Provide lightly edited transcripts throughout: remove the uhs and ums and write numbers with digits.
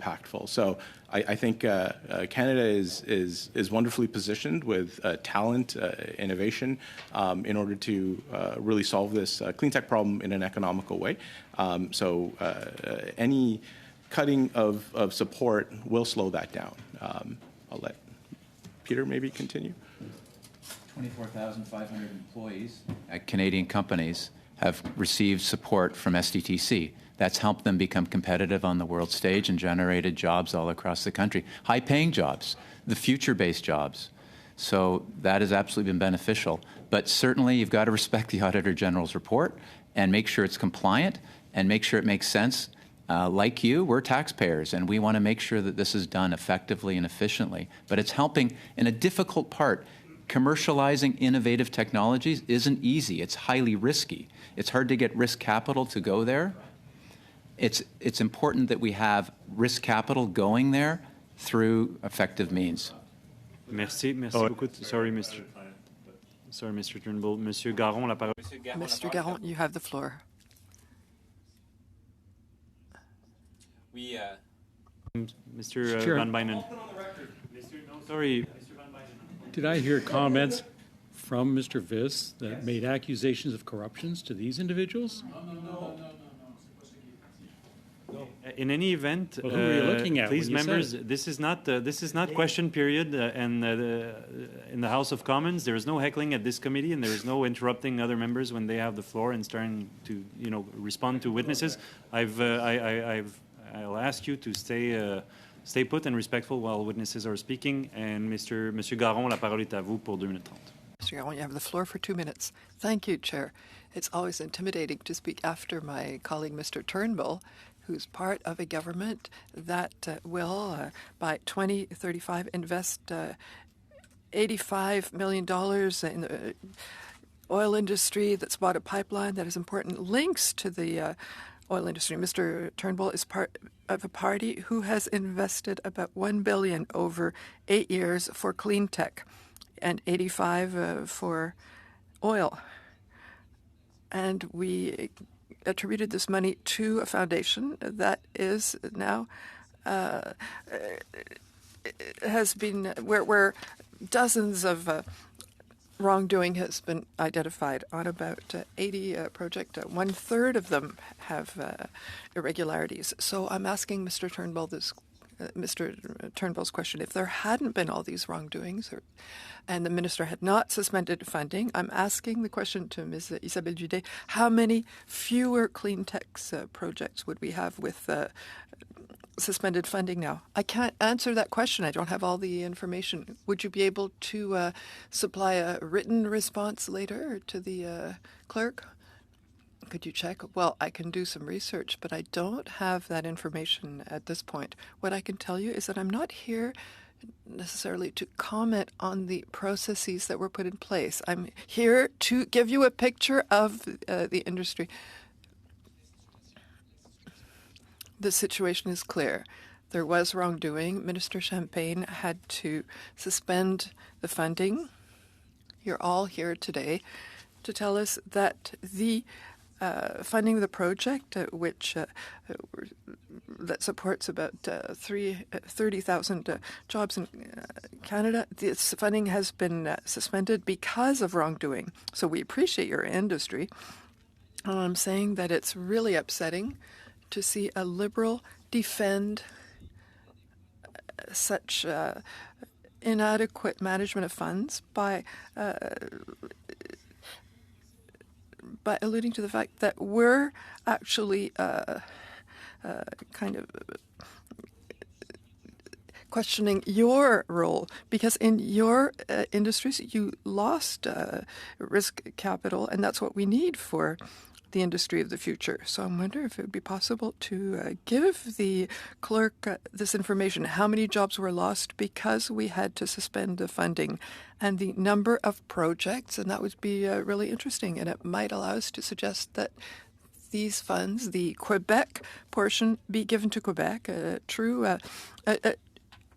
impactful. So I think Canada is wonderfully positioned with talent, innovation, in order to really solve this clean tech problem in an economical way. So any cutting of support will slow that down. I'll let Peter maybe continue. 24,500 employees at Canadian companies have received support from SDTC. That's helped them become competitive on the world stage and generated jobs all across the country. High-paying jobs, the future-based jobs. So that has absolutely been beneficial. But certainly you've got to respect the Auditor General's report and make sure it's compliant and make sure it makes sense. Like you, we're taxpayers, and we want to make sure that this is done effectively and efficiently. But it's helping in a difficult part. Commercializing innovative technologies isn't easy. It's highly risky. It's hard to get risk capital to go there. It's important that we have risk capital going there through effective means. Merci beaucoup. Sorry, Mr. Turnbull. Monsieur Garon, la parole. Mr. Garon, you have the floor. Mr. Van Bynen. Sorry. Did I hear comments from Mr. Viss that made accusations of corruptions to these individuals? No. In any event, well, who are you looking at please, members, this is not question period, and in the House of Commons, there is no heckling at this committee, and there is no interrupting other members when they have the floor and starting to respond to witnesses. I'll ask you to stay put and respectful while witnesses are speaking. And Monsieur Garon, la parole est à vous pour 2 minutes 30. Mr. Garon, you have the floor for 2 minutes. Thank you, Chair. It's always intimidating to speak after my colleague, Mr. Turnbull, who's part of a government that will, by 2035, invest $85 million in the oil industry, that's bought a pipeline that has important links to the oil industry. Mr. Turnbull is part of a party who has invested about $1 billion over 8 years for clean tech and 85 for oil. And we attributed this money to a foundation that is now has been where dozens of wrongdoing has been identified on about 80 projects. 1/3 of them have irregularities. So I'm asking Mr. Turnbull's question: if there hadn't been all these wrongdoings, and the minister had not suspended funding, I'm asking the question to Ms. Isabelle Judet: how many fewer clean tech projects would we have with suspended funding now? I can't answer that question. I don't have all the information. Would you be able to supply a written response later to the clerk? Could you check? Well, I can do some research, but I don't have that information at this point. What I can tell you is that I'm not here necessarily to comment on the processes that were put in place. I'm here to give you a picture of the industry. The situation is clear. There was wrongdoing. Minister Champagne had to suspend the funding. You're all here today to tell us that the funding of the project, that supports about 30,000 jobs in Canada, this funding has been suspended because of wrongdoing. So we appreciate your industry. And I'm saying that it's really upsetting to see a Liberal defend such inadequate management of funds by alluding to the fact that we're actually kind of questioning your role, because in your industries you lost risk capital, and that's what we need for the industry of the future. So I'm wondering if it would be possible to give the clerk this information: how many jobs were lost because we had to suspend the funding, and the number of projects, and that would be really interesting, and it might allow us to suggest that these funds, the Quebec portion, be given to Quebec, a true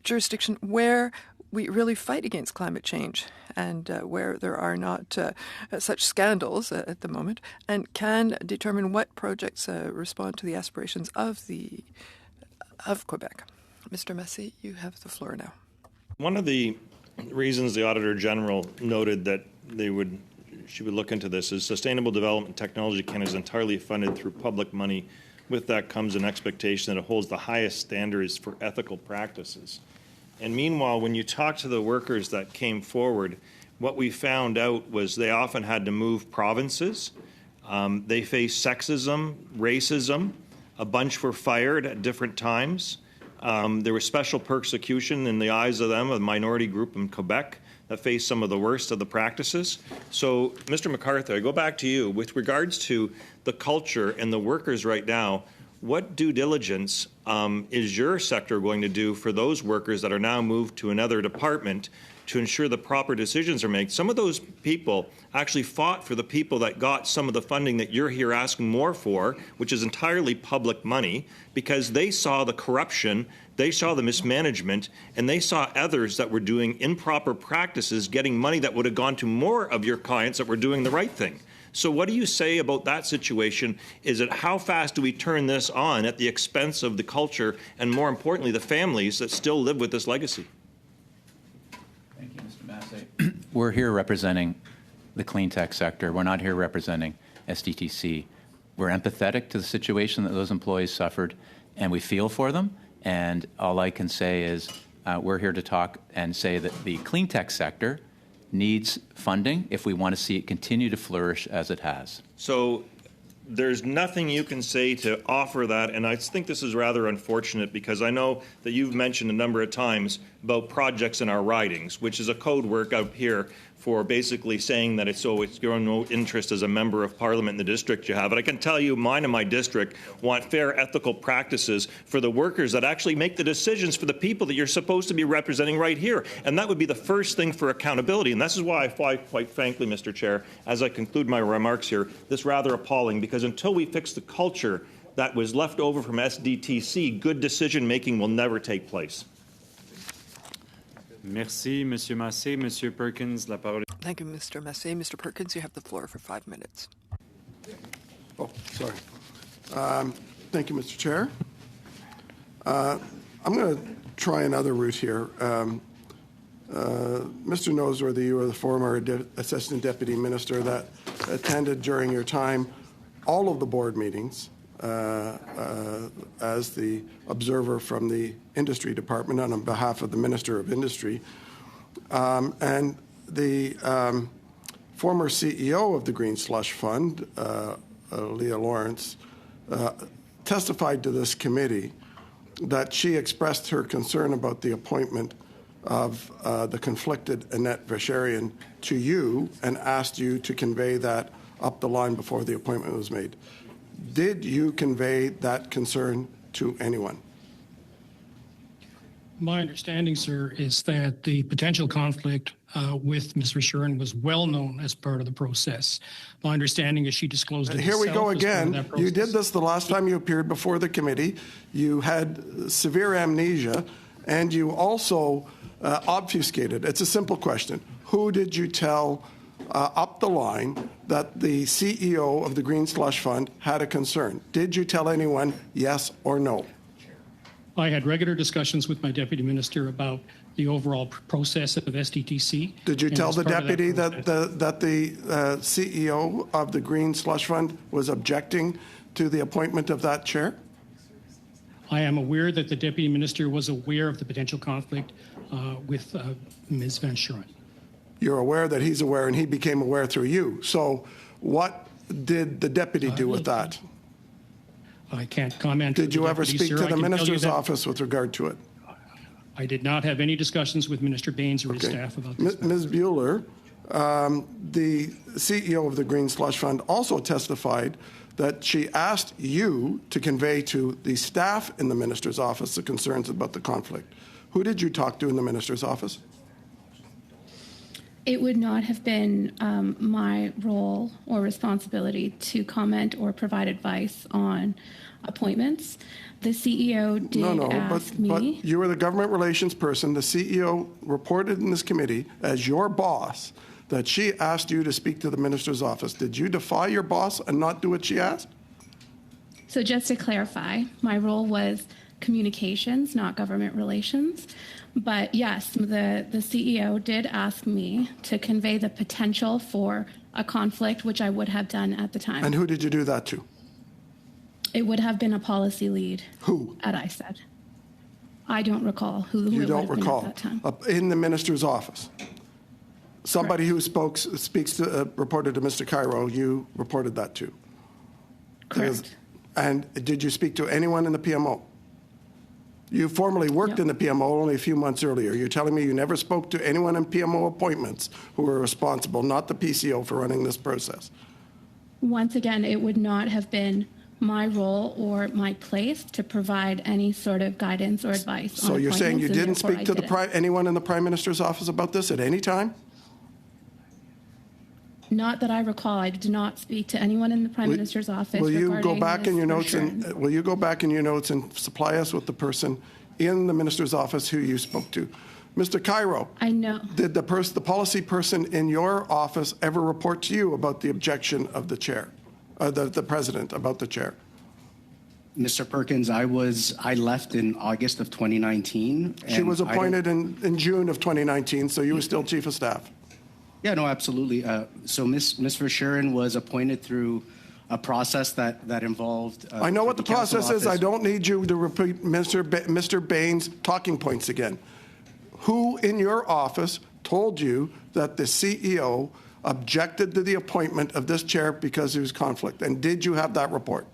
jurisdiction where we really fight against climate change and where there are not such scandals at the moment, and can determine what projects respond to the aspirations of Quebec. Mr. Massey, you have the floor now. One of the reasons the Auditor General noted that she would look into this is Sustainable Development Technology Canada is entirely funded through public money. With that comes an expectation that it holds the highest standards for ethical practices. And meanwhile, when you talk to the workers that came forward, what we found out was they often had to move provinces. They faced sexism, racism. A bunch were fired at different times. There was special persecution in the eyes of them, a minority group in Quebec that faced some of the worst of the practices. So, Mr. MacArthur, I go back to you. With regards to the culture and the workers right now, what due diligence is your sector going to do for those workers that are now moved to another department to ensure the proper decisions are made? Some of those people actually fought for the people that got some of the funding that you're here asking more for, which is entirely public money, because they saw the corruption, they saw the mismanagement, and they saw others that were doing improper practices getting money that would have gone to more of your clients that were doing the right thing. So what do you say about that situation? Is it how fast do we turn this on at the expense of the culture and, more importantly, the families that still live with this legacy? Thank you, Mr. Massey. We're here representing the clean tech sector. We're not here representing SDTC. We're empathetic to the situation that those employees suffered, and we feel for them. And all I can say is we're here to talk and say that the clean tech sector needs funding if we want to see it continue to flourish as it has. So there's nothing you can say to offer that, and I think this is rather unfortunate because I know that you've mentioned a number of times about projects in our ridings, which is a code word out here for basically saying that it's your own interest as a member of parliament in the district you have. But I can tell you mine and my district want fair ethical practices for the workers that actually make the decisions for the people that you're supposed to be representing right here. And that would be the first thing for accountability. And this is why I find, quite frankly, Mr. Chair, as I conclude my remarks here, this rather appalling, because until we fix the culture that was left over from SDTC, good decision-making will never take place. Merci, Monsieur Massé. Monsieur Perkins, la parole. Thank you, Mr. Massey. Mr. Perkins, you have the floor for 5 minutes. Oh, sorry. Thank you, Mr. Chair. I'm going to try another route here. Mr. Noseworthy, you were the former Assistant Deputy Minister that attended during your time all of the board meetings as the observer from the Industry Department on behalf of the Minister of Industry. And the former CEO of the Green Slush Fund, Leah Lawrence, testified to this committee that she expressed her concern about the appointment of the conflicted Annette Vacherian to you and asked you to convey that up the line before the appointment was made. Did you convey that concern to anyone? My understanding, sir, is that the potential conflict with Ms. Vacherian was well known as part of the process. My understanding is she disclosed it. Here we go herself as part of again. that process. You did this the last time you appeared before the committee. You had severe amnesia, and you also obfuscated. It's a simple question. Who did you tell up the line that the CEO of the Green Slush Fund had a concern? Did you tell anyone, yes or no? I had regular discussions with my deputy minister about the overall process of SDTC. Did you tell the deputy that the CEO of the Green Slush Fund was objecting to the appointment of that chair? I am aware that the deputy minister was aware of the potential conflict with Ms. Vacherian. You're aware that he's aware, and he became aware through you. So what did the deputy do with that? I can't comment. Did you ever speak to the minister's that office with regard to it? I did not have any discussions with Minister Baines or his staff about this. Ms. Bueller, the CEO of the Green Slush Fund, also testified that she asked you to convey to the staff in the minister's office the concerns about the conflict. Who did you talk to in the minister's office? It would not have been my role or responsibility to comment or provide advice on appointments. The CEO did ask me. But you were the government relations person. The CEO reported in this committee as your boss that she asked you to speak to the minister's office. Did you defy your boss and not do what she asked? So just to clarify, my role was communications, not government relations. But yes, the CEO did ask me to convey the potential for a conflict, which I would have done at the time. And who did you do that to? It would have been a policy lead. Who? At ISED. I don't recall who You it don't would have recall? been at that time. In the minister's office? Somebody who reported to Mr. Cairo, you reported that to? Correct. And did you speak to anyone in the PMO? You formerly worked in the PMO only a few months earlier. You're telling me you never spoke to anyone in PMO appointments who were responsible, not the PCO, for running this process? Once again, it would not have been my role or my place to provide any sort of guidance or advice. So you're saying you didn't speak to anyone in the Prime Minister's office about this at any time? Not that I recall. I did not speak to anyone in the Prime Minister's office. Will you go regarding back in this your notes brochure. will you go back in your notes and supply us with the person in the minister's office who you spoke to? Mr. Cairo, I know. did the policy person in your office ever report to you about the objection of the chair, the president, about the chair? Mr. Perkins, I left in August of 2019. She was appointed in June of 2019, so you were still chief of staff. Yeah, no, absolutely. So Ms. Verschuren was appointed through a process that involved. I know what the process is. I don't need you to repeat Mr. Bain's talking points again. Who in your office told you that the CEO objected to the appointment of this chair because there was conflict? And did you have that report?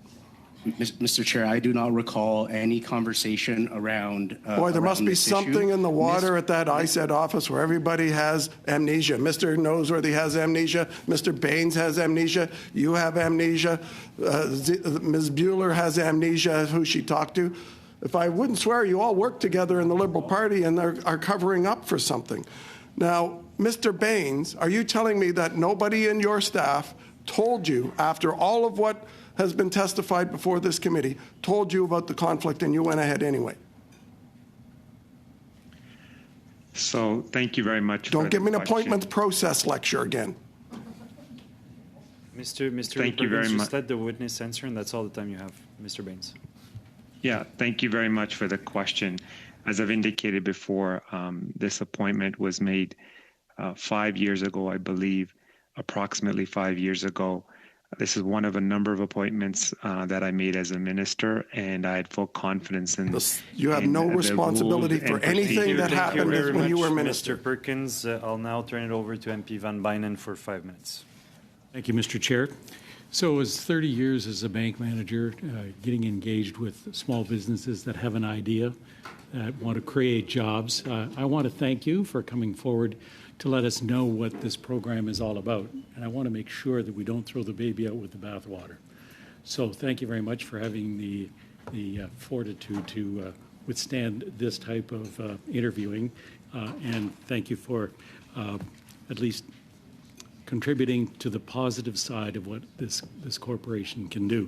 Mr. Chair, I do not recall any conversation around. Boy, there must be this something issue. in the water at that ISED office where everybody has amnesia. Mr. Noseworthy has amnesia. Mr. Baines has amnesia. You have amnesia. Ms. Bueller has amnesia, who she talked to. If I wouldn't swear, you all work together in the Liberal Party and are covering up for something. Now, Mr. Baines, are you telling me that nobody in your staff told you, after all of what has been testified before this committee, told you about the conflict and you went ahead anyway? So thank you very much. Don't give me an appointment process lecture again. Mr. Thank you very much. Just let the witness answer, and that's all the time you have, Mr. Baines. Yeah, thank you very much for the question. As I've indicated before, this appointment was made 5 years ago, I believe, approximately 5 years ago. This is one of a number of appointments that I made as a minister, and I had full confidence in. You have no responsibility for anything that happened when you were minister. Mr. Perkins, I'll now turn it over to MP Van Bynen for 5 minutes. Thank you, Mr. Chair. So as 30 years as a bank manager, getting engaged with small businesses that have an idea, that want to create jobs, I want to thank you for coming forward to let us know what this program is all about. And I want to make sure that we don't throw the baby out with the bathwater. So thank you very much for having the fortitude to withstand this type of interviewing. And thank you for at least contributing to the positive side of what this corporation can do.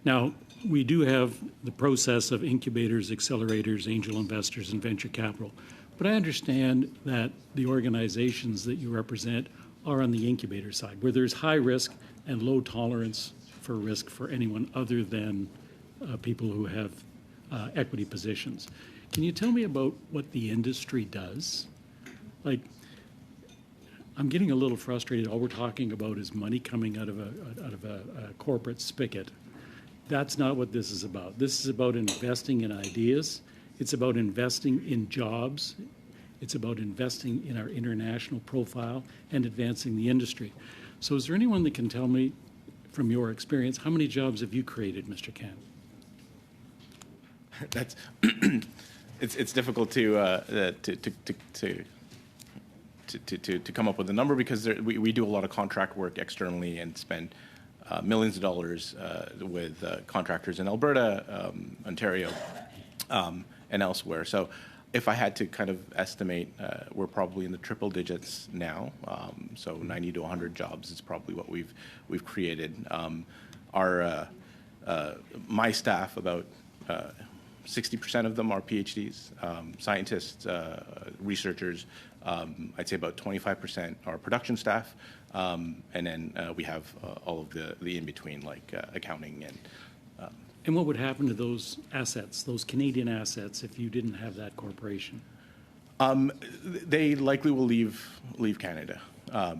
Now, we do have the process of incubators, accelerators, angel investors, and venture capital. But I understand that the organizations that you represent are on the incubator side, where there's high risk and low tolerance for risk for anyone other than people who have equity positions. Can you tell me about what the industry does? Like, I'm getting a little frustrated. All we're talking about is money coming out of a corporate spigot. That's not what this is about. This is about investing in ideas. It's about investing in jobs. It's about investing in our international profile and advancing the industry. So is there anyone that can tell me, from your experience, how many jobs have you created, Mr. Kent? That's it's difficult to come up with a number because we do a lot of contract work externally and spend millions of dollars with contractors in Alberta, Ontario, and elsewhere. So if I had to kind of estimate, we're probably in the triple digits now. So 90 to 100 jobs is probably what we've created. My staff, about 60% of them are PhDs, scientists, researchers. I'd say about 25% are production staff, and then we have all of the in-between, like accounting and And what would happen to those assets, those Canadian assets, if you didn't have that corporation? They likely will leave Canada. I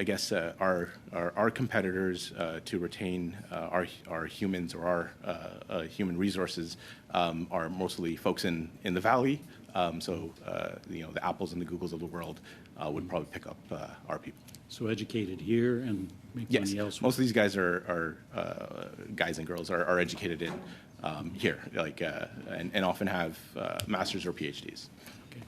guess our competitors to retain our humans or our human resources are mostly folks in the valley. So the Apples and the Googles of the world would probably pick up our people. So educated here and make Yes, money elsewhere. most of these guys are guys and girls are educated in here, and often have masters or PhDs. Okay.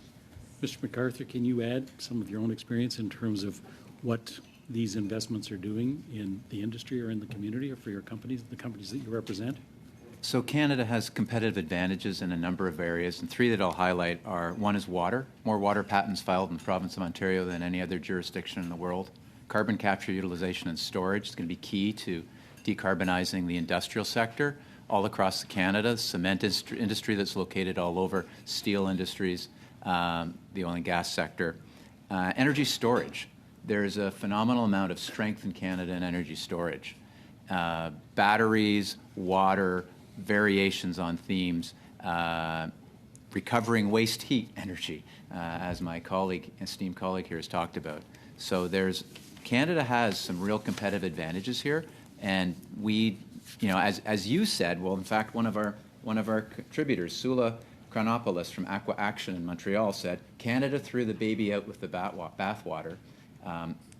Mr. MacArthur, can you add some of your own experience in terms of what these investments are doing in the industry or in the community or for your companies, the companies that you represent? So Canada has competitive advantages in a number of areas, and three that I'll highlight are: one is water. More water patents filed in the province of Ontario than any other jurisdiction in the world. Carbon capture, utilization, and storage is going to be key to decarbonizing the industrial sector all across Canada. Cement industry that's located all over, steel industries, the oil and gas sector. Energy storage. There's a phenomenal amount of strength in Canada in energy storage. Batteries, water, variations on themes, recovering waste heat energy, as my esteemed colleague here has talked about. So Canada has some real competitive advantages here, and we, as you said, well, in fact, one of our contributors, Sula Chronopoulos from Aqua Action in Montreal, said Canada threw the baby out with the bathwater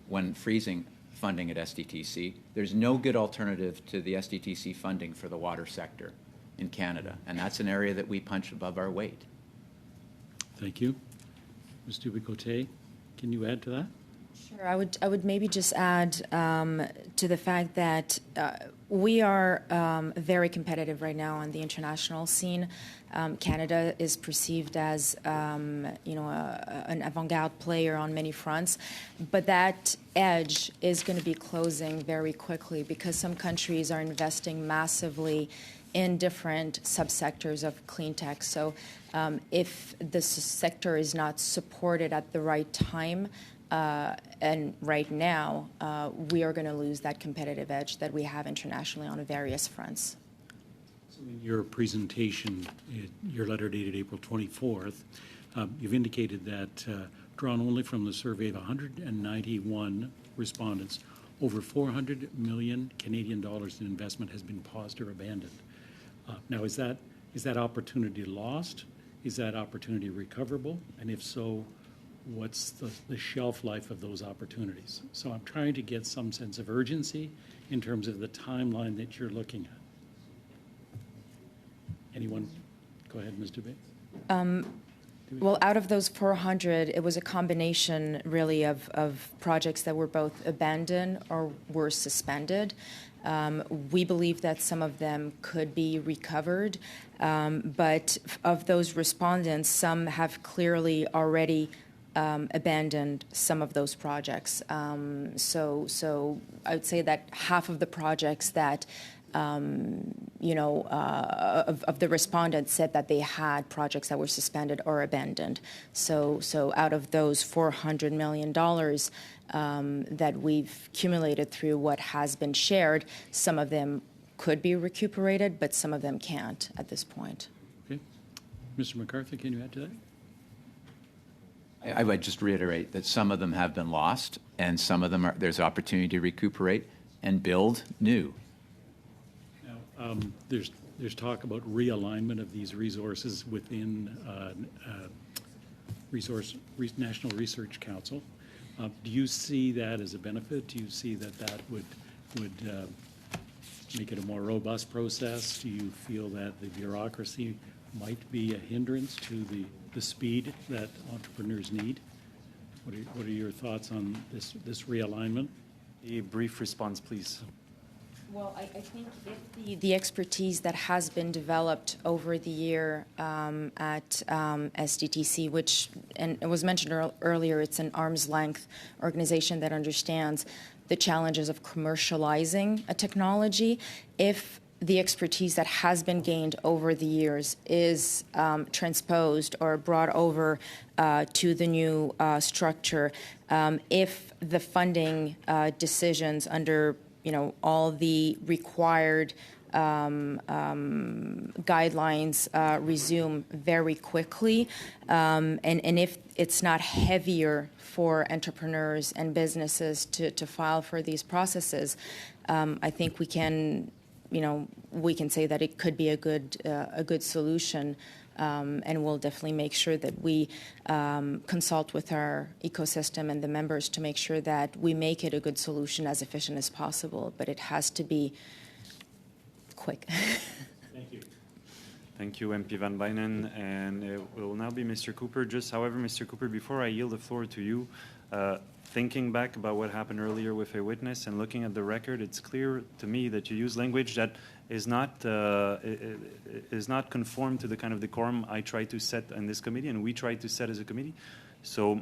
when freezing funding at SDTC. There's no good alternative to the SDTC funding for the water sector in Canada, and that's an area that we punch above our weight. Thank you. Ms. Dubicote, can you add to that? Sure. I would maybe just add to the fact that we are very competitive right now on the international scene. Canada is perceived as an avant-garde player on many fronts, but that edge is going to be closing very quickly because some countries are investing massively in different subsectors of clean tech. So if this sector is not supported at the right time, and right now, we are going to lose that competitive edge that we have internationally on various fronts. So in your presentation, your letter dated April 24th, you've indicated that drawn only from the survey of 191 respondents, over 400 million Canadian dollars in investment has been paused or abandoned. Now, is that opportunity lost? Is that opportunity recoverable? And if so, what's the shelf life of those opportunities? So I'm trying to get some sense of urgency in terms of the timeline that you're looking at. Anyone? Go ahead, Ms. Dubé. Well, out of those 400, it was a combination, really, of projects that were both abandoned or were suspended. We believe that some of them could be recovered, but of those respondents, some have clearly already abandoned some of those projects. So I would say that half of the projects that of the respondents said that they had projects that were suspended or abandoned. So out of those $400 million that we've accumulated through what has been shared, some of them could be recuperated, but some of them can't at this point. Okay. Mr. MacArthur, can you add to that? I would just reiterate that some of them have been lost, and some of them there's opportunity to recuperate and build new. Now, there's talk about realignment of these resources within National Research Council. Do you see that as a benefit? Do you see that would make it a more robust process? Do you feel that the bureaucracy might be a hindrance to the speed that entrepreneurs need? What are your thoughts on this realignment? A brief response, please. Well, I think if the expertise that has been developed over the year at SDTC, which, and it was mentioned earlier, it's an arm's length organization that understands the challenges of commercializing a technology. If the expertise that has been gained over the years is transposed or brought over to the new structure, if the funding decisions under all the required guidelines resume very quickly. And if it's not heavier for entrepreneurs and businesses to file for these processes, I think we can say that it could be a good solution. And we'll definitely make sure that we consult with our ecosystem and the members to make sure that we make it a good solution as efficient as possible. But it has to be quick. Thank you. Thank you, MP Van Bynen. And it will now be Mr. Cooper. However, Mr. Cooper, before I yield the floor to you, thinking back about what happened earlier with a witness and looking at the record, it's clear to me that you use language that is not conformed to the kind of decorum I try to set in this committee and we try to set as a committee. So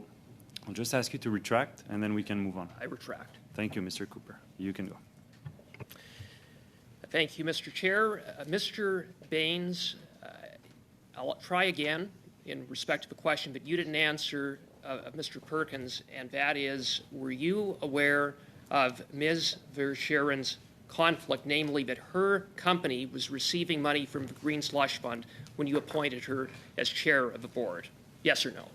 I'll just ask you to retract and then we can move on. I retract. Thank you, Mr. Cooper. You can go. Thank you, Mr. Chair. Mr. Baines, I'll try again in respect to the question that you didn't answer of Mr. Perkins, and that is, were you aware of Ms. Verscheren's conflict, namely that her company was receiving money from the Green Slush Fund when you appointed her as chair of the board? Yes or no?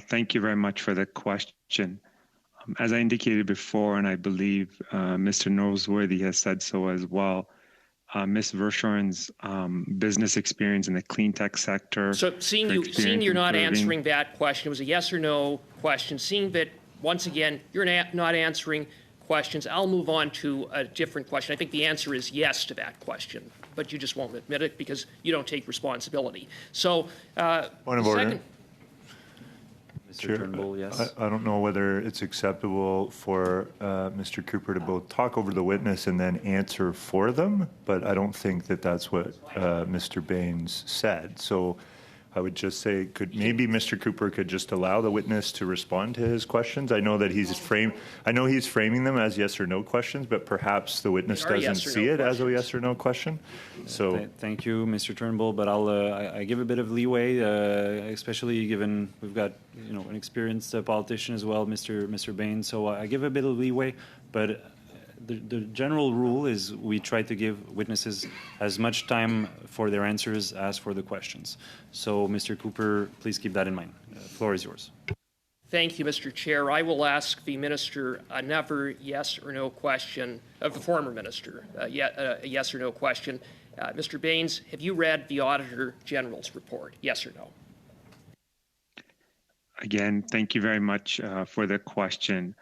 Thank you very much for the question. As I indicated before, and I believe Mr. Noseworthy has said so as well, Ms. Verscheren's business experience in the clean tech sector. So seeing you're not answering that question, it was a yes or no question. Seeing that, once again, you're not answering questions, I'll move on to a different question. I think the answer is yes to that question, but you just won't admit it because you don't take responsibility. So, point of order. Mr. Turnbull, yes. I don't know whether it's acceptable for Mr. Cooper to both talk over the witness and then answer for them, but I don't think that that's what Mr. Baines said. So I would just say, maybe Mr. Cooper could just allow the witness to respond to his questions. I know that he's framing them as yes or no questions, but perhaps the witness doesn't see it as a yes or no question. So thank you, Mr. Turnbull, but I give a bit of leeway, especially given we've got an experienced politician as well, Mr. Baines. So I give a bit of leeway, but the general rule is we try to give witnesses as much time for their answers as for the questions. So, Mr. Cooper, please keep that in mind. The floor is yours. Thank you, Mr. Chair. I will ask the minister another yes or no question of the former minister, a yes or no question. Mr. Baines, have you read the Auditor General's report? Yes or no? Again, thank you very much for the question.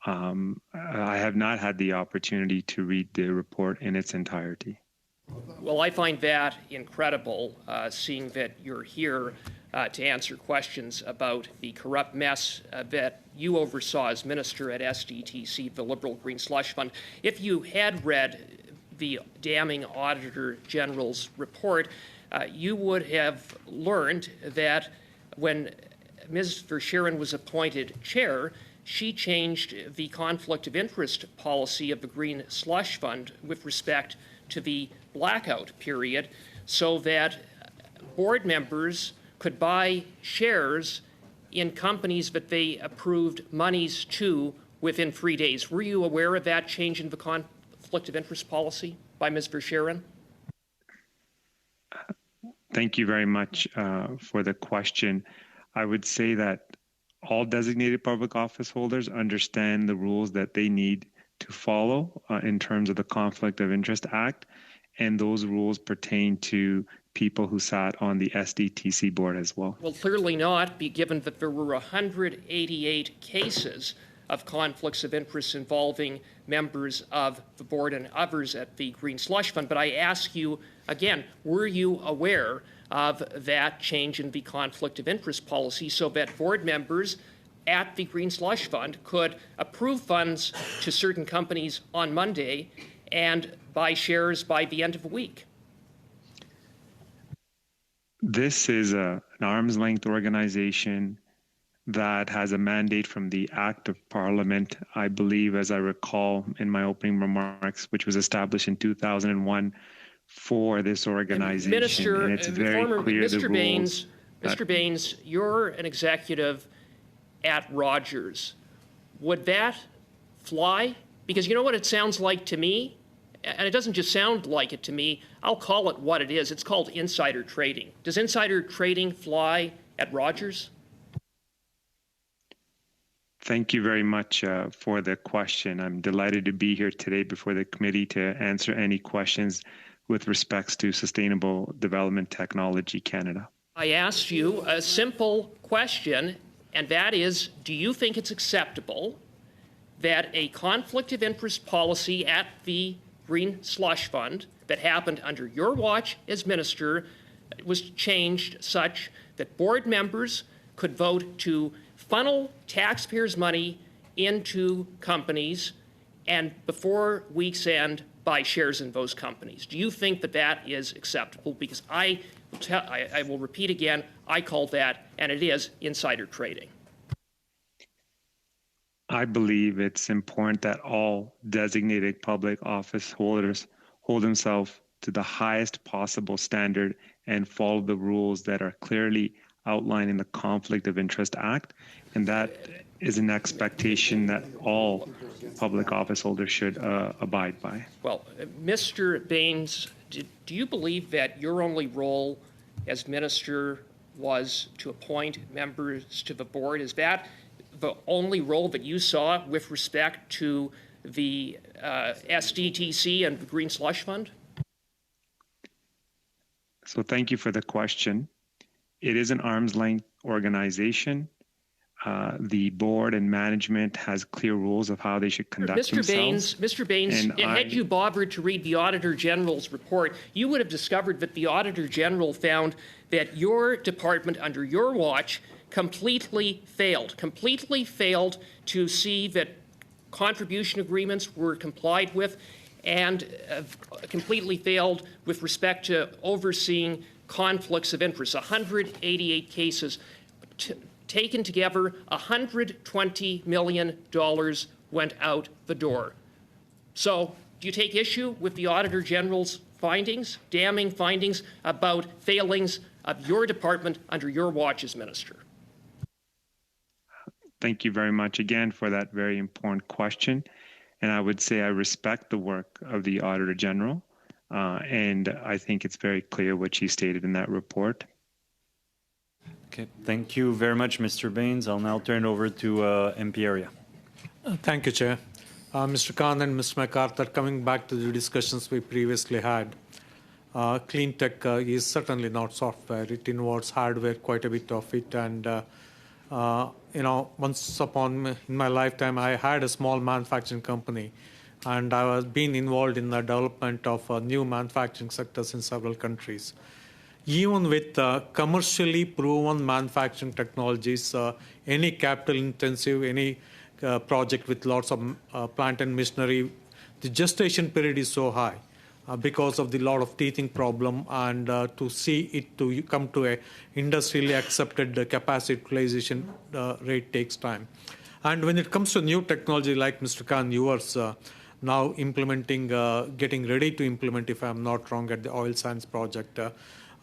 I have not had the opportunity to read the report in its entirety. Well, I find that incredible, seeing that you're here to answer questions about the corrupt mess that you oversaw as minister at SDTC, the Liberal Green Slush Fund. If you had read the damning Auditor General's report, you would have learned that when Ms. Verscheren was appointed chair, she changed the conflict of interest policy of the Green Slush Fund with respect to the blackout period so that board members could buy shares in companies that they approved monies to within 3 days. Were you aware of that change in the conflict of interest policy by Ms. Verscheren? Thank you very much for the question. I would say that all designated public office holders understand the rules that they need to follow in terms of the Conflict of Interest Act, and those rules pertain to people who sat on the SDTC board as well. Well, clearly not, given that there were 188 cases of conflicts of interest involving members of the board and others at the Green Slush Fund. But I ask you again, were you aware of that change in the conflict of interest policy so that board members at the Green Slush Fund could approve funds to certain companies on Monday and buy shares by the end of the week? This is an arm's length organization that has a mandate from the Act of Parliament, I believe, as I recall in my opening remarks, which was established in 2001 for this organization. Minister, and it's very clear Mr. the Baines, rules. Mr. Baines, you're an executive at Rogers. Would that fly? Because you know what it sounds like to me? and it doesn't just sound like it to me, I'll call it what it is. It's called insider trading. Does insider trading fly at Rogers? Thank you very much for the question. I'm delighted to be here today before the committee to answer any questions with respects to Sustainable Development Technology Canada. I asked you a simple question, and that is, do you think it's acceptable that a conflict of interest policy at the Green Slush Fund that happened under your watch as minister was changed such that board members could vote to funnel taxpayers' money into companies and before week's end buy shares in those companies? Do you think that that is acceptable? Because I will repeat again, I call that, and it is, insider trading. I believe it's important that all designated public office holders hold themselves to the highest possible standard and follow the rules that are clearly outlined in the Conflict of Interest Act. And that is an expectation that all public office holders should abide by. Well, Mr. Baines, do you believe that your only role as minister was to appoint members to the board? Is that the only role that you saw with respect to the SDTC and the Green Slush Fund? So thank you for the question. It is an arm's length organization. The board and management has clear rules of how they should conduct themselves. Mr. Baines, had you bothered to read the Auditor General's report, you would have discovered that the Auditor General found that your department under your watch completely failed to see that contribution agreements were complied with and completely failed with respect to overseeing conflicts of interest. 188 cases. Taken together, $120 million went out the door. So, do you take issue with the Auditor General's findings, damning findings about failings of your department under your watch as minister? Thank you very much again for that very important question. And I would say I respect the work of the Auditor General, and I think it's very clear what she stated in that report. Okay, thank you very much, Mr. Baines. I'll now turn over to MP Area. Thank you, Chair. Mr. Khan and Mr. MacArthur, coming back to the discussions we previously had, clean tech is certainly not software. It involves hardware, quite a bit of it. And, once in my lifetime, I had a small manufacturing company. And I was being involved in the development of new manufacturing sectors in several countries. Even with commercially proven manufacturing technologies, any capital-intensive, any project with lots of plant and machinery, the gestation period is so high because of the lot of teething problem, and to see it to come to a industrially accepted capacity utilization rate takes time. And when it comes to new technology like Mr. Khan, yours now implementing, getting ready to implement, if I'm not wrong, at the oil sands project,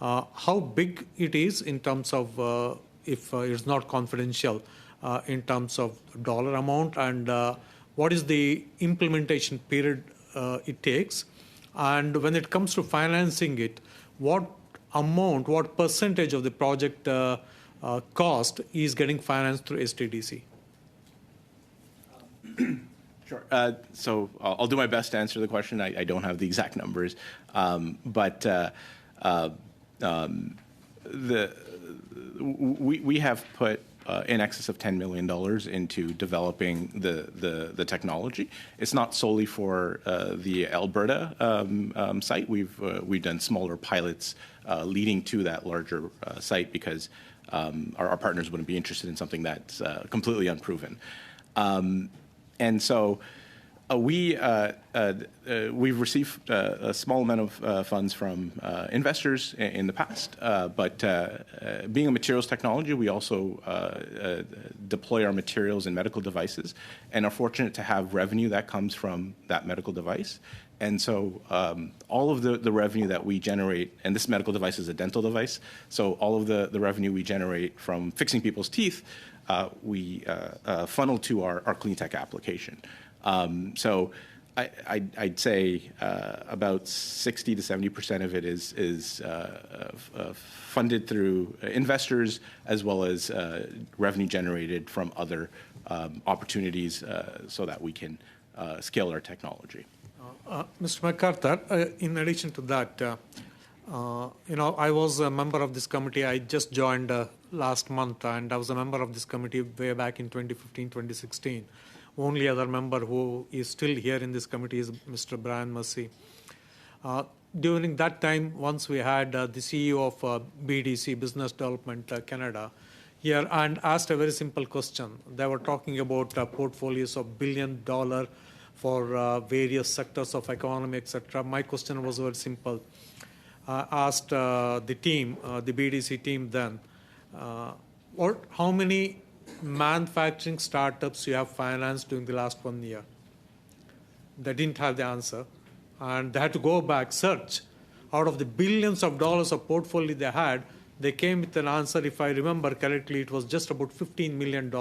how big it is in terms of, if it's not confidential, in terms of dollar amount, and what is the implementation period it takes? And when it comes to financing it, what amount, what percentage of the project cost is getting financed through STDC? Sure. So I'll do my best to answer the question. I don't have the exact numbers, but we have put in excess of $10 million into developing the technology. It's not solely for the Alberta site. We've done smaller pilots leading to that larger site because our partners wouldn't be interested in something that's completely unproven. And so we've received a small amount of funds from investors in the past, but being a materials technology, we also deploy our materials in medical devices and are fortunate to have revenue that comes from that medical device. And so all of the revenue that we generate, and this medical device is a dental device, so all of the revenue we generate from fixing people's teeth, we funnel to our clean tech application. So I'd say about 60 to 70% of it is funded through investors as well as revenue generated from other opportunities so that we can scale our technology. Mr. MacArthur, in addition to that, I was a member of this committee. I just joined last month, and I was a member of this committee way back in 2015, 2016. Only other member who is still here in this committee is Mr. Brian Massey. During that time, once we had the CEO of BDC, Business Development Canada, here and asked a very simple question. They were talking about portfolios of $1 billion for various sectors of economy, etc. My question was very simple. I asked the team, the BDC team then, how many manufacturing startups you have financed during the last 1 year? They didn't have the answer. And they had to go back, search. Out of the billions of dollars of portfolio they had, they came with an answer, if I remember correctly, it was just about $15 million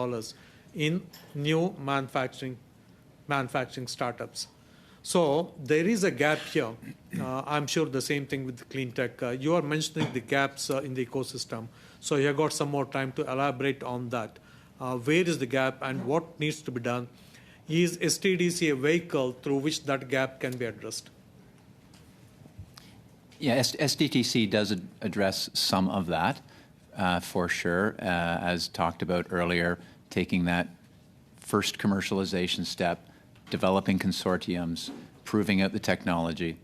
in new manufacturing startups. So there is a gap here. I'm sure the same thing with the clean tech. You are mentioning the gaps in the ecosystem. So you have got some more time to elaborate on that. Where is the gap and what needs to be done? Is STDC a vehicle through which that gap can be addressed? Yeah, SDTC does address some of that, for sure. As talked about earlier, taking that first commercialization step, developing consortiums, proving out the technology.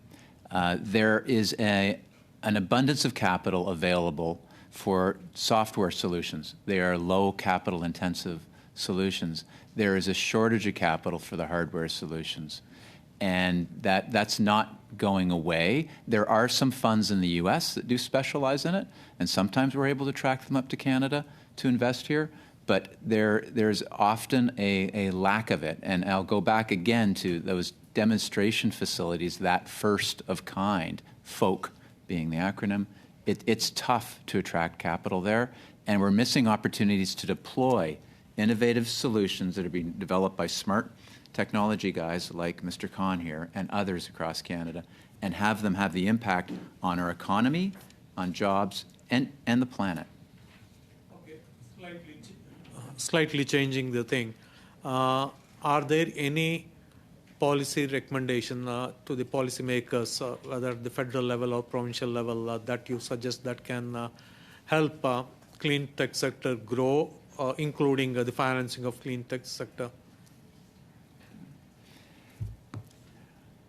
There is an abundance of capital available for software solutions. They are low capital intensive solutions. There is a shortage of capital for the hardware solutions. And that's not going away. There are some funds in the US that do specialize in it, and sometimes we're able to track them up to Canada to invest here, but there's often a lack of it. And I'll go back again to those demonstration facilities, that first of kind, FOC being the acronym. It's tough to attract capital there, and we're missing opportunities to deploy innovative solutions that are being developed by smart technology guys like Mr. Khan here and others across Canada, and have them have the impact on our economy, on jobs, and the planet. Okay, slightly changing the thing. Are there any policy recommendation to the policymakers, whether at the federal level or provincial level, that you suggest that can help clean tech sector grow, including the financing of clean tech sector?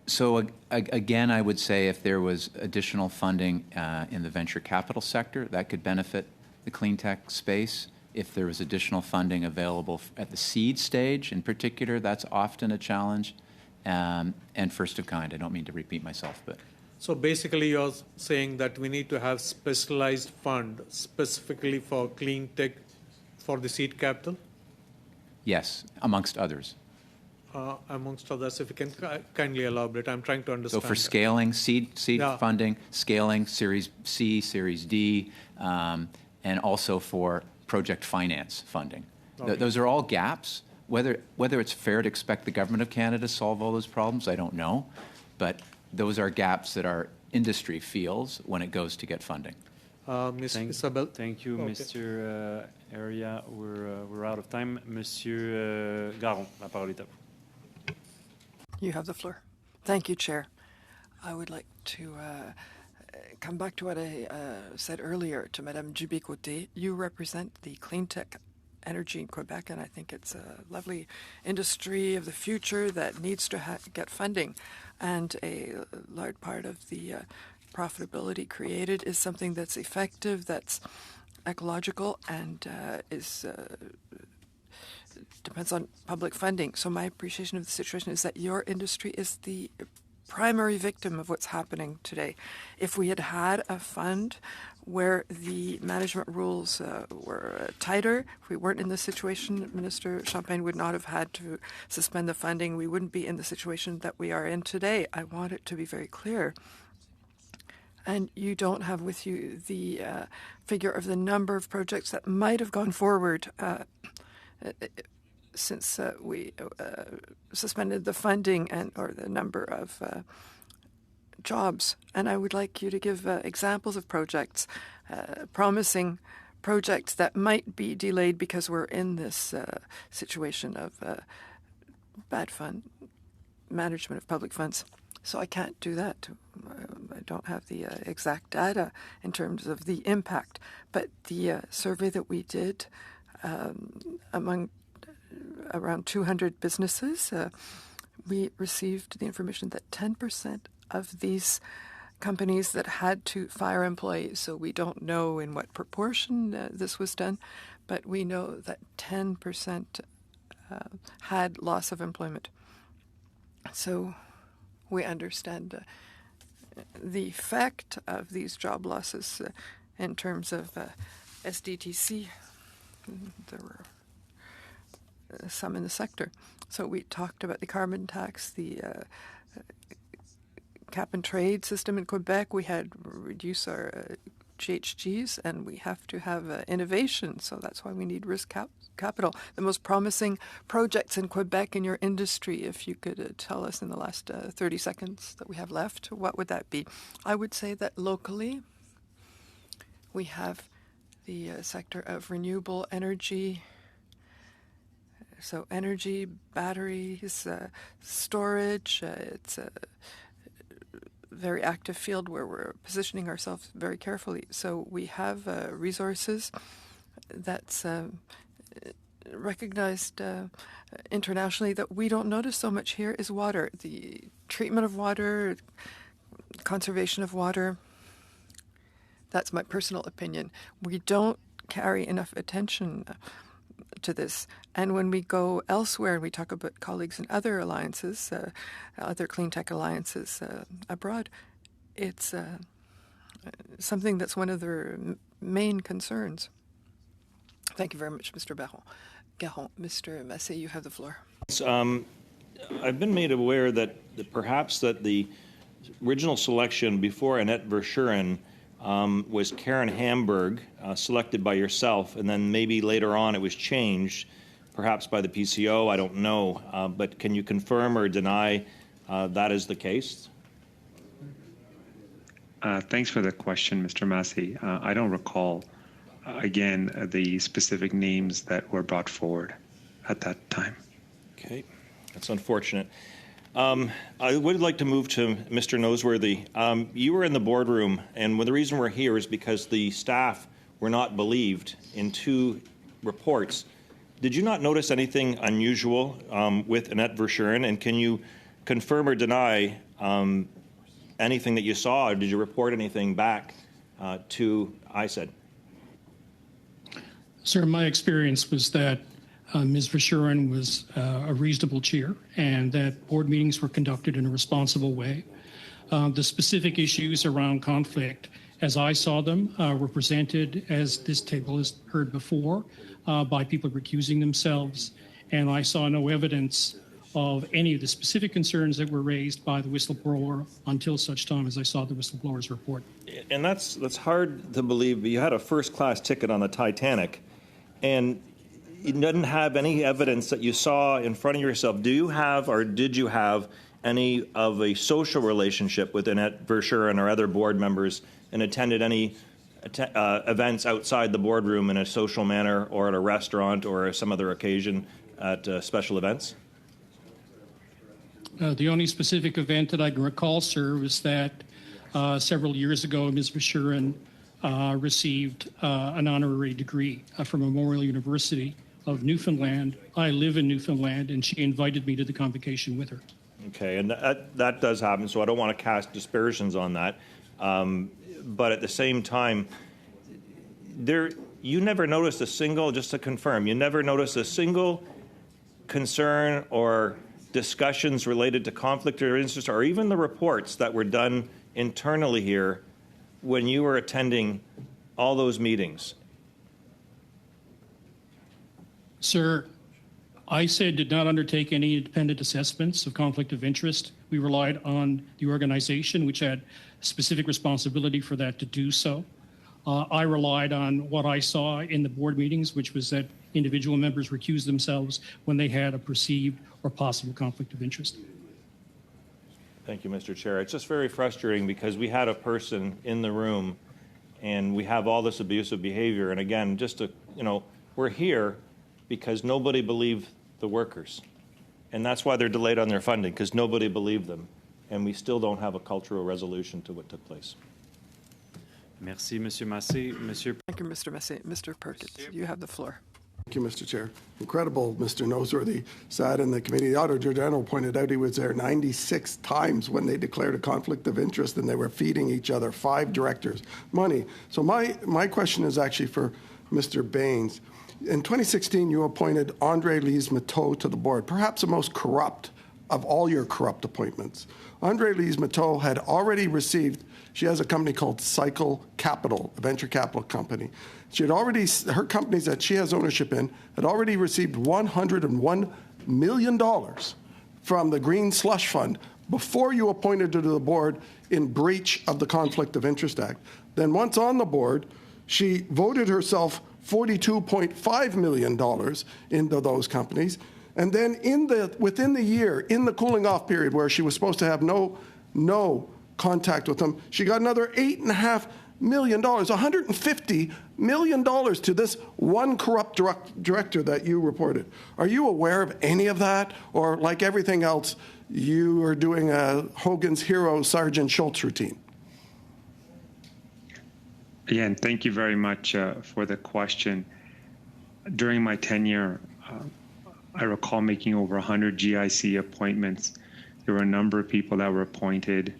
So again, I would say if there was additional funding in the venture capital sector, that could benefit the clean tech space. If there was additional funding available at the seed stage in particular, that's often a challenge. And first of kind. I don't mean to repeat myself, but. So basically you're saying that we need to have specialized fund specifically for clean tech for the seed capital? Yes, amongst others. Amongst others, if you can kindly elaborate. I'm trying to understand. So for scaling, seed funding, scaling, Series C, Series D, and also for project finance funding. Okay. Those are all gaps. Whether it's fair to expect the government of Canada to solve all those problems, I don't know. But those are gaps that our industry feels when it goes to get funding. Ms. Isabelle? Thank you, okay. Mr. Area. We're out of time. Monsieur Garon, la parole est à vous. You have the floor. Thank you, Chair. I would like to come back to what I said earlier to Madame Dubicoté. You represent the clean tech energy in Quebec, and I think it's a lovely industry of the future that needs to get funding. And a large part of the profitability created is something that's effective, that's ecological, and depends on public funding. So my appreciation of the situation is that your industry is the primary victim of what's happening today. If we had had a fund where the management rules were tighter, if we weren't in this situation, Minister Champagne would not have had to suspend the funding. We wouldn't be in the situation that we are in today. I want it to be very clear. And you don't have with you the figure of the number of projects that might have gone forward since we suspended the funding or the number of jobs. And I would like you to give examples of projects, promising projects that might be delayed because we're in this situation of bad fund management of public funds. So I can't do that. I don't have the exact data in terms of the impact. But the survey that we did among around 200 businesses, we received the information that 10% of these companies that had to fire employees, so we don't know in what proportion this was done, but we know that 10% had loss of employment. So we understand the effect of these job losses in terms of SDTC. There were some in the sector. So we talked about the carbon tax, the cap and trade system in Quebec. We had reduced our GHGs, and we have to have innovation. So that's why we need risk capital. The most promising projects in Quebec in your industry, if you could tell us in the last 30 seconds that we have left, what would that be? I would say that locally we have the sector of renewable energy. So energy, batteries, storage, it's a very active field where we're positioning ourselves very carefully. So we have resources that's recognized internationally that we don't notice so much here is water. The treatment of water, conservation of water, that's my personal opinion. We don't carry enough attention to this. And when we go elsewhere and we talk about colleagues in other alliances, other clean tech alliances abroad, it's something that's one of their main concerns. Thank you very much, Mr. Garon. Mr. Massé, you have the floor. I've been made aware that perhaps that the original selection before Annette Verschuren was Karen Hamburg, selected by yourself, and then maybe later on it was changed, perhaps by the PCO, I don't know. But can you confirm or deny that is the case? Thanks for the question, Mr. Massey. I don't recall, again, the specific names that were brought forward at that time. Okay, that's unfortunate. I would like to move to Mr. Noseworthy. You were in the boardroom, and the reason we're here is because the staff were not believed in 2 reports. Did you not notice anything unusual with Annette Verschuren, and can you confirm or deny anything that you saw, or did you report anything back to ISED? Sir, my experience was that Ms. Verschuren was a reasonable chair and that board meetings were conducted in a responsible way. The specific issues around conflict, as I saw them, were presented, as this table has heard before, by people recusing themselves, and I saw no evidence of any of the specific concerns that were raised by the whistleblower until such time as I saw the whistleblower's report. And that's hard to believe, but you had a first-class ticket on the Titanic, and you didn't have any evidence that you saw in front of yourself. Do you have, or did you have, any of a social relationship with Annette Verschuren or other board members and attended any events outside the boardroom in a social manner or at a restaurant or some other occasion at special events? The only specific event that I can recall, sir, was that several years ago, Ms. Verschuren received an honorary degree from Memorial University of Newfoundland. I live in Newfoundland, and she invited me to the convocation with her. Okay, and that does happen, so I don't want to cast dispersions on that. But at the same time, you never noticed a single, just to confirm, you never noticed a single concern or discussions related to conflict or interest, or even the reports that were done internally here when you were attending all those meetings? Sir, ISED did not undertake any independent assessments of conflict of interest. We relied on the organization, which had specific responsibility for that to do so. I relied on what I saw in the board meetings, which was that individual members recused themselves when they had a perceived or possible conflict of interest. Thank you, Mr. Chair. It's just very frustrating because we had a person in the room and we have all this abusive behavior. And again, just to, we're here because nobody believed the workers. And that's why they're delayed on their funding, because nobody believed them. And we still don't have a cultural resolution to what took place. Merci, Monsieur Massé. Monsieur. Thank you, Mr. Massé. Mr. Perkins, you have the floor. Thank you, Mr. Chair. Incredible, Mr. Noseworthy sat in the committee. The Auditor General pointed out he was there 96 times when they declared a conflict of interest and they were feeding each other, 5 directors, money. So my question is actually for Mr. Baines. In 2016, you appointed Andre Lise-Mateau to the board, perhaps the most corrupt of all your corrupt appointments. Andre Lise-Mateau had already received, she has a company called Cycle Capital, a venture capital company. She had already, her companies that she has ownership in, had already received $101 million from the Green Slush Fund before you appointed her to the board in breach of the Conflict of Interest Act. Then once on the board, she voted herself $42.5 million into those companies. And then within the year, in the cooling off period where she was supposed to have no contact with them, she got another $8.5 million, $150 million to this one corrupt director that you reported. Are you aware of any of that? Or like everything else, you are doing a Hogan's Hero Sergeant Schultz routine? Again, thank you very much for the question. During my tenure, I recall making over 100 GIC appointments. There were a number of people that were appointed.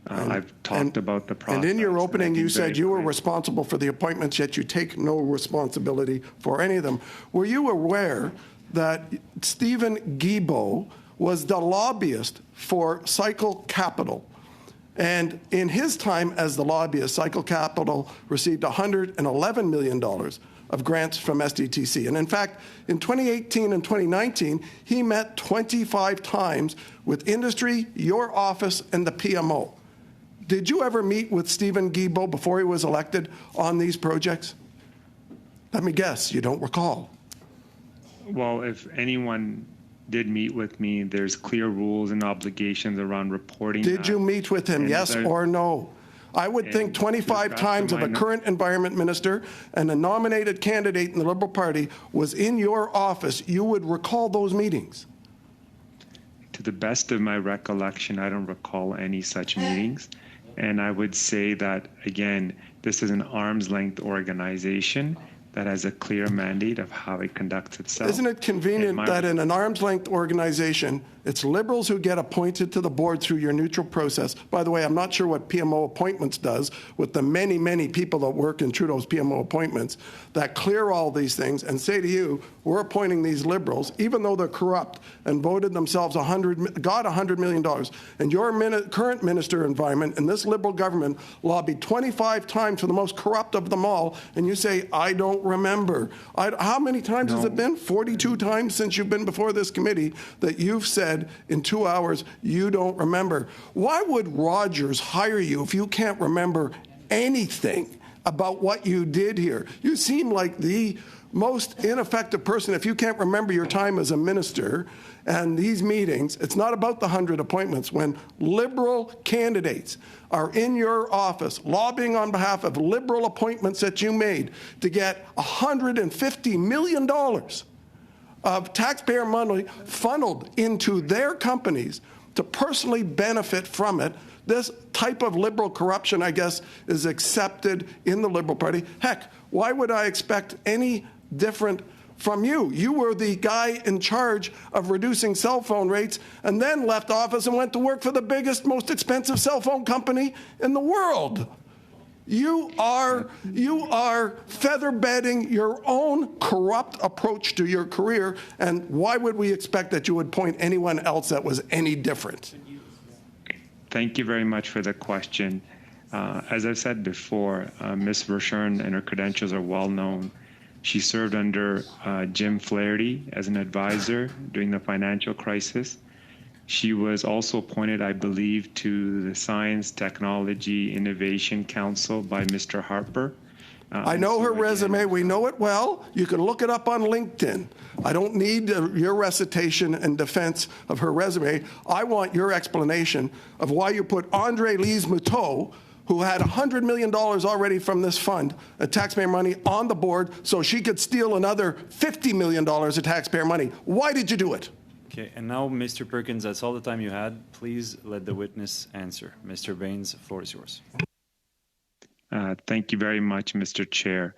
I've talked about the process. And in your opening, you said you were responsible for the appointments, yet you take no responsibility for any of them. Were you aware that Stephen Guilbeault was the lobbyist for Cycle Capital? And in his time as the lobbyist, Cycle Capital received $111 million of grants from SDTC. And in fact, in 2018 and 2019, he met 25 times with industry, your office, and the PMO. Did you ever meet with Stephen Guilbeault before he was elected on these projects? Let me guess, you don't recall. Well, if anyone did meet with me, there's clear rules and obligations around reporting. Did you meet with him, yes or no? I would think 25 times of a current environment minister and a nominated candidate in the Liberal Party was in your office, you would recall those meetings. To the best of my recollection, I don't recall any such meetings. And I would say that, again, this is an arm's length organization that has a clear mandate of how it conducts itself. Isn't it convenient that in an arm's length organization, it's Liberals who get appointed to the board through your neutral process? By the way, I'm not sure what PMO appointments does with the many, many people that work in Trudeau's PMO appointments that clear all these things and say to you, we're appointing these Liberals, even though they're corrupt and voted themselves got $100 million. And your current Minister of Environment and this Liberal government lobbied 25 times for the most corrupt of them all, and you say, I don't remember. How many times has it been? 42 times since you've been before this committee that you've said in 2 hours you don't remember. Why would Rogers hire you if you can't remember anything about what you did here? You seem like the most ineffective person if you can't remember your time as a minister and these meetings. It's not about the 100 appointments. When Liberal candidates are in your office lobbying on behalf of Liberal appointments that you made to get $150 million of taxpayer money funneled into their companies to personally benefit from it, this type of Liberal corruption, I guess, is accepted in the Liberal Party. Heck, why would I expect any different from you? You were the guy in charge of reducing cell phone rates and then left office and went to work for the biggest, most expensive cell phone company in the world. You are feather bedding your own corrupt approach to your career, and why would we expect that you would point anyone else that was any different? Thank you very much for the question. As I've said before, Ms. Verschuren and her credentials are well known. She served under Jim Flaherty as an advisor during the financial crisis. She was also appointed, I believe, to the Science, Technology, Innovation Council by Mr. Harper. I know her resume. We know it well. You can look it up on LinkedIn. I don't need your recitation and defense of her resume. I want your explanation of why you put Andre Lise-Moutot, who had $100 million already from this fund, taxpayer money, on the board so she could steal another $50 million of taxpayer money. Why did you do it? Okay, and now, Mr. Perkins, that's all the time you had. Please let the witness answer. Mr. Baines, the floor is yours. Thank you very much, Mr. Chair.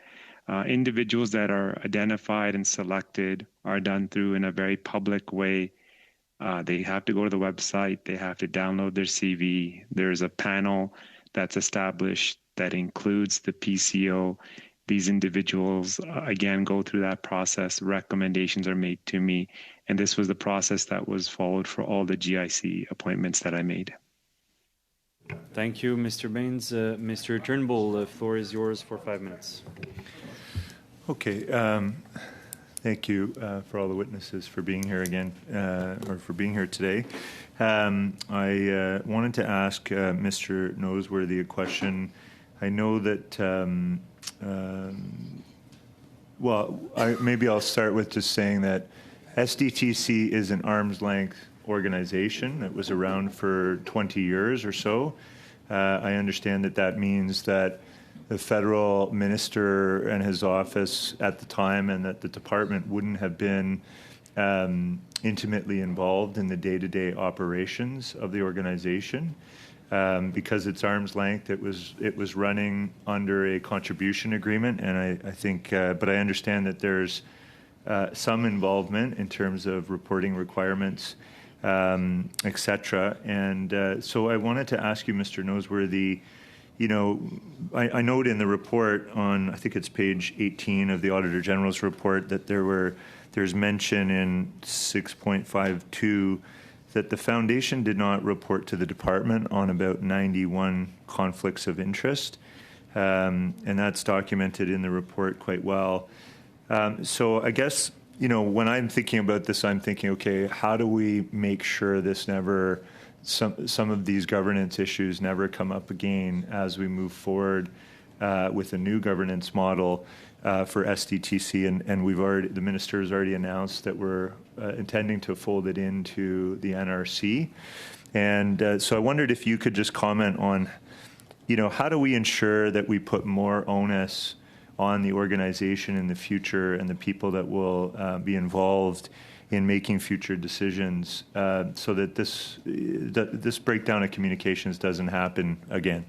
Individuals that are identified and selected are done through in a very public way. They have to go to the website. They have to download their CV. There's a panel that's established that includes the PCO. These individuals, again, go through that process. Recommendations are made to me. And this was the process that was followed for all the GIC appointments that I made. Thank you, Mr. Baines. Mr. Turnbull, the floor is yours for 5 minutes. Okay. Thank you for all the witnesses for being here again, or for being here today. I wanted to ask Mr. Noseworthy a question. I know that, maybe I'll start with just saying that SDTC is an arm's length organization that was around for 20 years or so. I understand that that means that the federal minister and his office at the time and that the department wouldn't have been intimately involved in the day-to-day operations of the organization. Because it's arm's length, it was running under a contribution agreement, and I think, but I understand that there's some involvement in terms of reporting requirements, et cetera. And so I wanted to ask you, Mr. Noseworthy, you know, I note in the report on, I think it's page 18 of the Auditor General's report, that there's mention in 6.52 that the foundation did not report to the department on about 91 conflicts of interest, and that's documented in the report quite well. So I guess, you know, when I'm thinking about this, I'm thinking, okay, how do we make sure this never, some of these governance issues never come up again as we move forward with a new governance model for SDTC, and we've already, the minister has already announced that we're intending to fold it into the NRC. And so I wondered if you could just comment on, you know, how do we ensure that we put more onus on the organization in the future and the people that will be involved in making future decisions, so that this breakdown of communications doesn't happen again?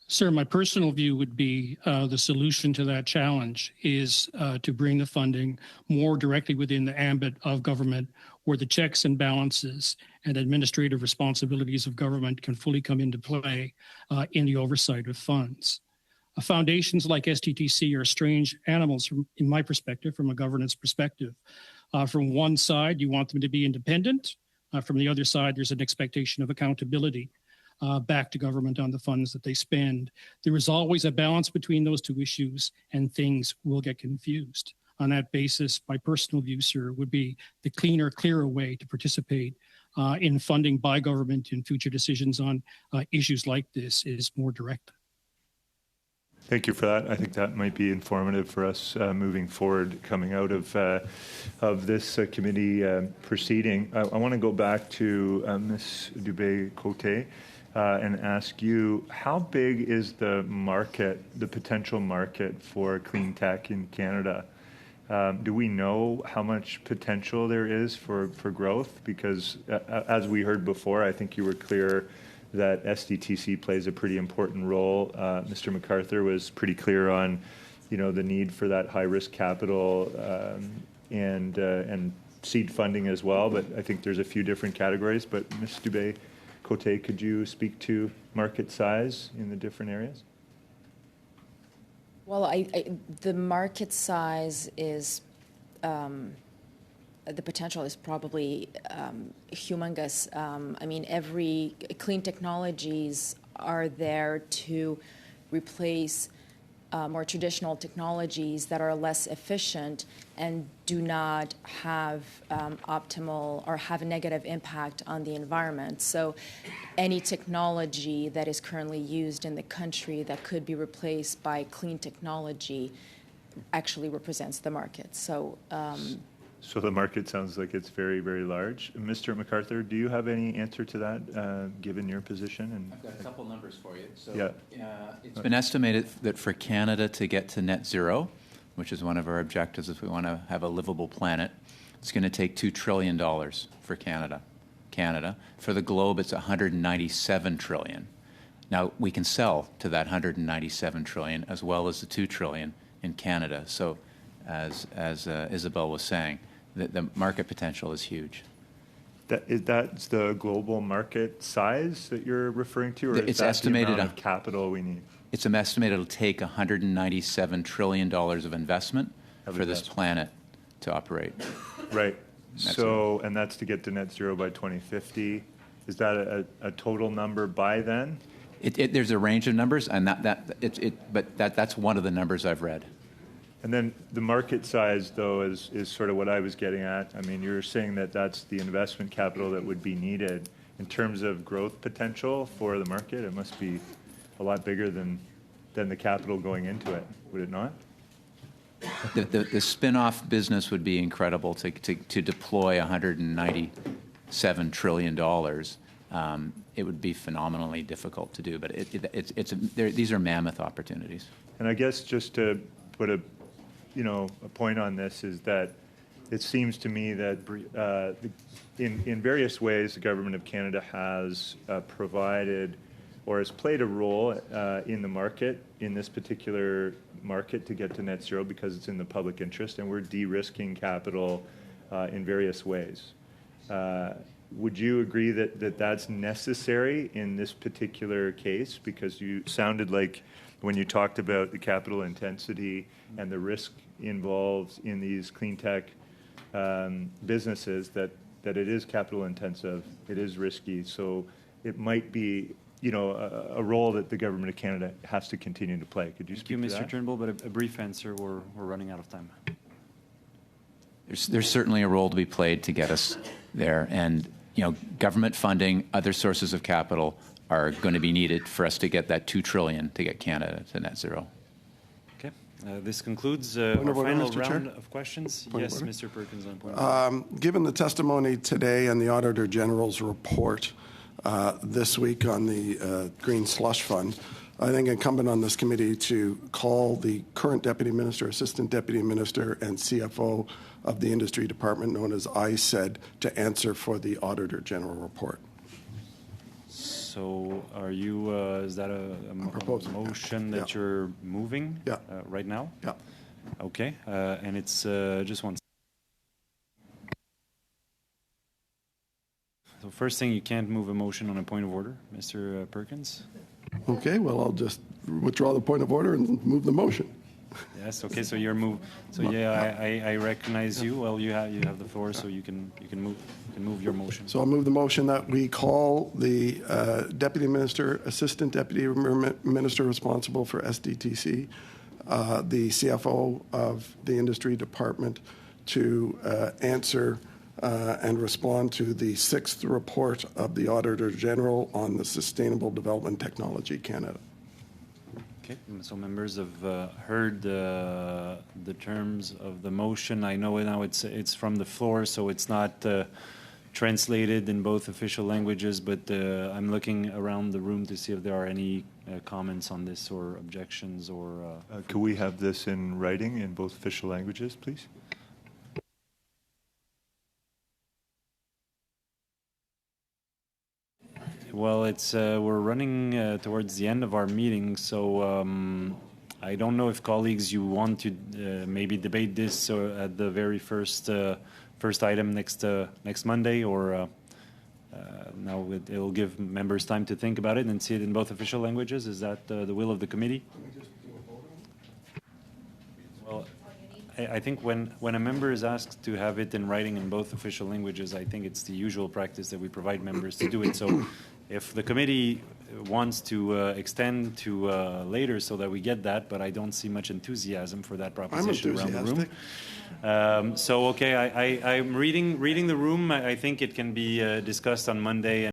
Sir, my personal view would be the solution to that challenge is to bring the funding more directly within the ambit of government, where the checks and balances and administrative responsibilities of government can fully come into play in the oversight of funds. Foundations like STTC are strange animals, in my perspective, from a governance perspective. From one side, you want them to be independent. From the other side, there's an expectation of accountability back to government on the funds that they spend. There is always a balance between those two issues, and things will get confused. On that basis, my personal view, sir, would be the cleaner, clearer way to participate in funding by government in future decisions on issues like this is more direct. Thank you for that. I think that might be informative for us moving forward, coming out of this committee proceeding. I want to go back to Ms. Dubé-Côté and ask you, how big is the market, the potential market for clean tech in Canada? Do we know how much potential there is for growth? Because as we heard before, I think you were clear that SDTC plays a pretty important role. Mr. MacArthur was pretty clear on, you know, the need for that high-risk capital and seed funding as well. But I think there's a few different categories. But Ms. Dubé-Côté, could you speak to market size in the different areas? Well, the market size is, the potential is probably humongous. I mean, every clean technologies are there to replace more traditional technologies that are less efficient and do not have optimal or have a negative impact on the environment. So any technology that is currently used in the country that could be replaced by clean technology actually represents the market. So so the market sounds like it's very, very large. Mr. MacArthur, do you have any answer to that, given your position? And I've got a couple numbers for you. So, yeah. It's been estimated that for Canada to get to net zero, which is one of our objectives if we want to have a livable planet, it's going to take $2 trillion for Canada. For the globe, it's $197 trillion. Now, we can sell to that $197 trillion as well as the $2 trillion in Canada. So, as Isabel was saying, the market potential is huge. That's the global market size that you're referring to, or It's is that estimated the amount of capital we need? It's estimated it'll take $197 trillion of investment for this planet to operate. Right. So, and that's to get to net zero by 2050. Is that a total number by then? There's a range of numbers, and that's one of the numbers I've read. And then the market size, though, is sort of what I was getting at. I mean, you're saying that that's the investment capital that would be needed. In terms of growth potential for the market, it must be a lot bigger than the capital going into it, would it not? The spin-off business would be incredible to deploy $197 trillion. It would be phenomenally difficult to do, but these are mammoth opportunities. And I guess just to put a point on this is that it seems to me that in various ways the government of Canada has provided or has played a role in the market, in this particular market, to get to net zero because it's in the public interest, and we're de-risking capital in various ways. Would you agree that that's necessary in this particular case? Because you sounded like when you talked about the capital intensity and the risk involved in these clean tech businesses, that it is capital intensive, it is risky, so it might be a role that the government of Canada has to continue to play. Could you speak to that? Thank you, Mr. Turnbull, but a brief answer. We're running out of time. There's certainly a role to be played to get us there, and government funding, other sources of capital are going to be needed for us to get that $2 trillion to get Canada to net zero. Okay. This concludes our final round of questions. Yes, Mr. Perkins, on point of order. Given the testimony today and the Auditor General's report this week on the Green Slush Fund, I think incumbent on this committee to call the current Deputy Minister, Assistant Deputy Minister, and CFO of the Industry Department, known as ISED, to answer for the Auditor General report. So are you, is that a motion that you're moving right now? Yeah. Okay, and it's just one. So first thing, you can't move a motion on a point of order, Mr. Perkins. Okay, well, I'll just withdraw the point of order and move the motion. Yes. Okay. So you're move. So yeah, I recognize you. Well, you have the floor, so you can move your motion. So I'll move the motion that we call the Deputy Minister, Assistant Deputy Minister responsible for SDTC, the CFO of the Industry Department, to answer and respond to the 6th report of the Auditor General on the Sustainable Development Technology Canada. Okay, so members have heard the terms of the motion. I know now it's from the floor, so it's not translated in both official languages, but I'm looking around the room to see if there are any comments on this or objections or... Could we have this in writing in both official languages, please? Well, it's we're running towards the end of our meeting, so I don't know if colleagues you want to maybe debate this at the very first item next Monday, or now it will give members time to think about it and see it in both official languages. Is that the will of the committee? Well, I think when a member is asked to have it in writing in both official languages, I think it's the usual practice that we provide members to do it. So if the committee wants to extend to later so that we get that, but I don't see much enthusiasm for that proposition around the room. So, okay, I'm reading the room. I think it can be discussed on Monday.